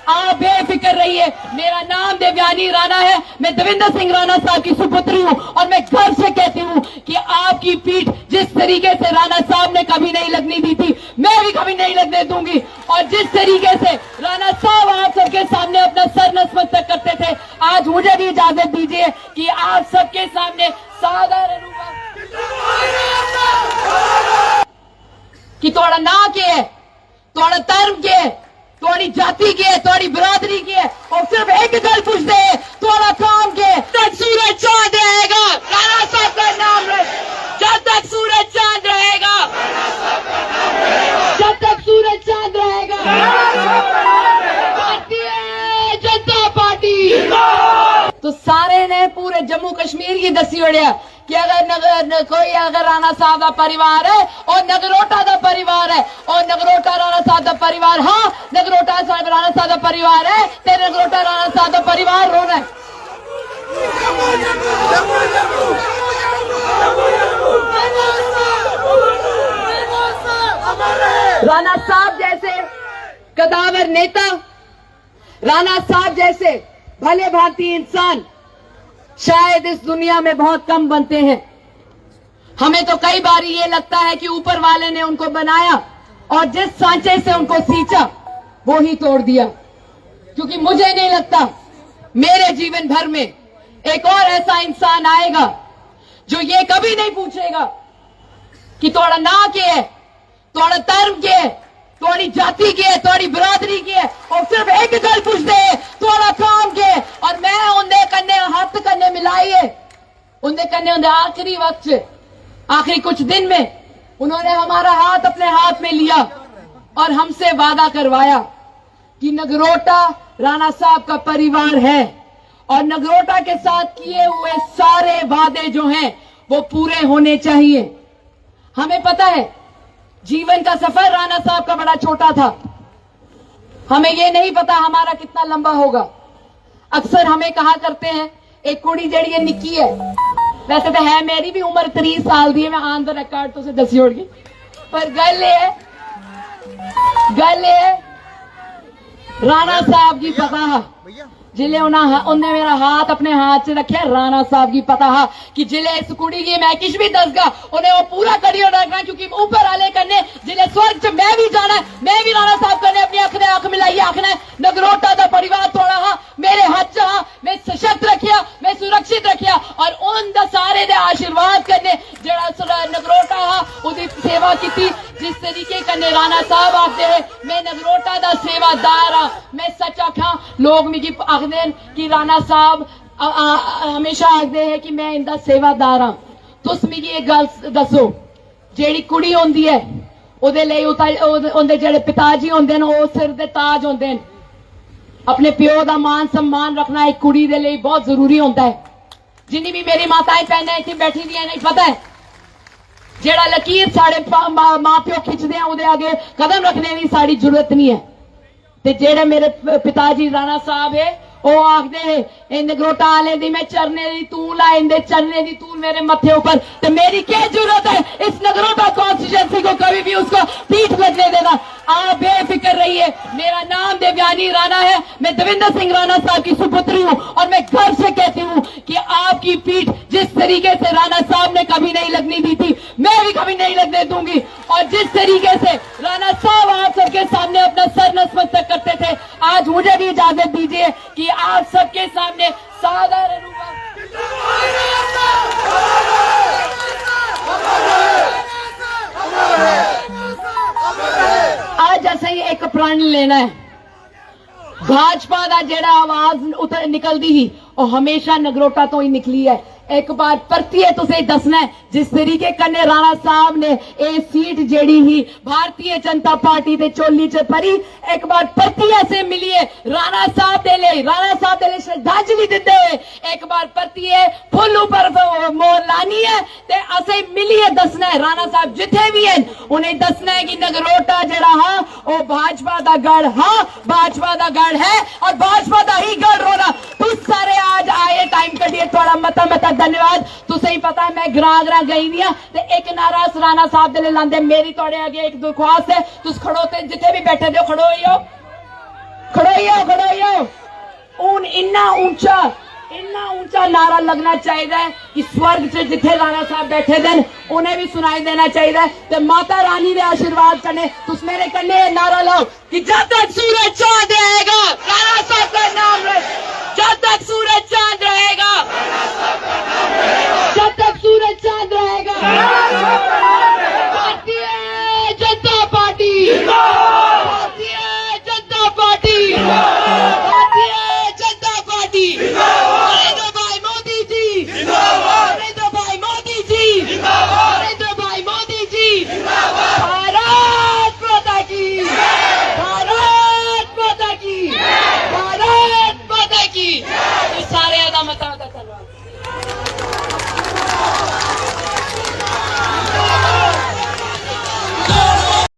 आप बेफिक्र रहिए। मेरा नाम देवयानी राणा है, मैं देवेंद्र सिंह राणा साहब की सुपुत्री हूँ और मैं गर्व से कहती हूँ कि आपकी पीठ जिस तरीके से राणा साहब ने कभी नहीं लगने दी थी, मैं भी कभी नहीं लगने दूंगी। और जिस तरीके से राणा साहब आप सबके सामने अपना सर नतमस्तक करते थे, आज मुझे भी इजाजत दीजिए कि आप सबके सामने साधारण कि थोड़ा ना के, थोड़ा धर्म के, थोड़ी जाति के, थोड़ी बिरादरी के, और सिर्फ एक गल पूछते हैं थोड़ा काम के। तक सूरज चांद रहेगा राणा साहब का नाम रहे, जब तक सूरज चांद रहेगा, जब तक सूरज चांद रहेगा, भारतीय जनता पार्टी। तो सारे ने पूरे जम्मू कश्मीर की दसी उड़िया कि अगर कोई अगर राणा साहब का परिवार है और नगरोटा का परिवार है और नगरोटा राणा साहब का परिवार, हाँ नगरोटा राणा साहब का परिवार है, तेरे नगरोटा राणा साहब का परिवार रोना है। राणा साहब जैसे कदावर नेता, राणा साहब जैसे भले भांति इंसान शायद इस दुनिया में बहुत कम बनते हैं। हमें तो कई बार ये लगता है कि ऊपर वाले ने उनको बनाया और जिस सांचे से उनको सींचा वो ही तोड़ दिया, क्योंकि मुझे नहीं लगता मेरे जीवन भर में एक और ऐसा इंसान आएगा जो ये कभी नहीं पूछेगा कि थोड़ा ना के, थोड़ा धर्म के, थोड़ी जाति के, थोड़ी बिरादरी के, और सिर्फ एक गल पूछते हैं थोड़ा काम के। और मैं उनके कन्ने हाथ कन्ने मिलाइए, उनके कन्ने उनके आखिरी वक्त, आखिरी कुछ दिन में उन्होंने हमारा हाथ अपने हाथ में लिया और हमसे वादा करवाया कि नगरोटा राणा साहब का परिवार है और नगरोटा के साथ किए हुए सारे वादे जो हैं वो पूरे होने चाहिए। हमें पता है जीवन का सफर राणा साहब का बड़ा छोटा था, हमें ये नहीं पता हमारा कितना लंबा होगा। अक्सर हमें कहा करते हैं एक कुड़ी जड़ी है निक्की है, वैसे तो है मेरी भी उम्र 30 साल दी है, मैं ऑन द रिकॉर्ड तो से दसी उड़ गई, पर गल है राणा साहब की पता जिले उन्हें मेरा हाथ अपने हाथ से रखे राणा साहब की पता है कि जिले इस कुड़ी की मैं किश भी दसगा उन्हें वो पूरा करियर रखना, क्योंकि ऊपर आले करने जिले स्वर्ग च मैं भी जाना है, मैं भी राणा साहब करने अपनी अख ने अख मिलाई आखना है नगरोटा का परिवार थोड़ा हाँ मेरे हाथ च हाँ मैं सशक्त रखिया, मैं सुरक्षित रखिया और उन द सारे दे आशीर्वाद करने जड़ा नगरोटा हाँ उदी सेवा की जिस तरीके करने राणा साहब आखते हैं मैं नगरोटा का सेवादार हाँ। मैं सच आखा लोग मिगी आखते कि राणा साहब हमेशा आखते हैं कि मैं इनका सेवादार हाँ। तुस मिगी एक गल दसो, जेड़ी कुड़ी होंदी है ओदे लई उनदे जेड़े पिताजी होंदे न ओ सिर दे ताज होंदे न, अपने प्यो दा मान सम्मान रखना एक कुड़ी दे लई बहुत जरूरी होंदा है। जिन्नी भी मेरी माताएं भैनां इत्थे बैठी दियां नहीं पता है जेड़ा लकीर साढ़े मां प्यो खिंचदे हैं उहदे आगे कदम रखने की साड़ी जरूरत नहीं है। ते जेड़े मेरे पिताजी राणा साहब है वो आखदे है नगरोटा आले दी मैं चरने दी तूल आ इंदे चरने दी तूल मेरे मथे ऊपर, तो मेरी क्या जरूरत है इस नगरोटा कॉन्स्टिट्यूएंसी को कभी भी उसको पीठ लगने देना। आप बेफिक्र रहिए। मेरा नाम देवयानी राणा है, मैं देवेंद्र सिंह राणा साहब की सुपुत्री हूँ और मैं गर्व से कहती हूँ कि आपकी पीठ जिस तरीके से राणा साहब ने कभी नहीं लगने दी थी, मैं भी कभी नहीं लगने दूंगी। और जिस तरीके से राणा साहब आप सबके सामने अपना सर नतमस्तक करते थे, आज मुझे भी इजाजत दीजिए कि आप सबके सामने साधारण आज ऐसे ही एक प्रण लेना है। भाजपा का जेड़ा आवाज उतर निकलती ही और हमेशा नगरोटा तो ही निकली है। एक बार परतिए तुसे दसना है जिस तरीके कन्ने राणा साहब ने ये सीट जेड़ी ही भारतीय जनता पार्टी दे चोली च भरी, एक बार परतिए से मिलिए राणा साहब दे ले श्रद्धांजलि दिंदे हुए एक बार परतिए फुल ऊपर मोर लानी है ते असे मिलिए दसना है राणा साहब जिथे भी हैं उन्हें दसना है कि नगरोटा जड़ा हाँ वो भाजपा दा गढ़ हाँ भाजपा दा गढ़ है और भाजपा दा ही गढ़ रोना। तुस सारे आज आए टाइम कटिए थोड़ा मता धन्यवाद। तुसें ही पता है मैं ग्रां गई दी ते एक नारा राणा साहब दे लांदे। मेरी थोड़े आगे एक दरख्वास्त है, तुस खड़ो ते जिथे भी बैठे दे खड़ो ही हो। खड़ोइयो उन इन्ना ऊंचा नारा लगना चाहिए कि स्वर्ग च जिथे राणा साहब बैठे दे उन्हें भी सुनाई देना चाहिए ते माता रानी दे आशीर्वाद कन्ने तुस मेरे कन्ने नारा लाओ कि जब तक सूरज चांद रहेगा राणा साहब का नाम रहे, जब तक सूरज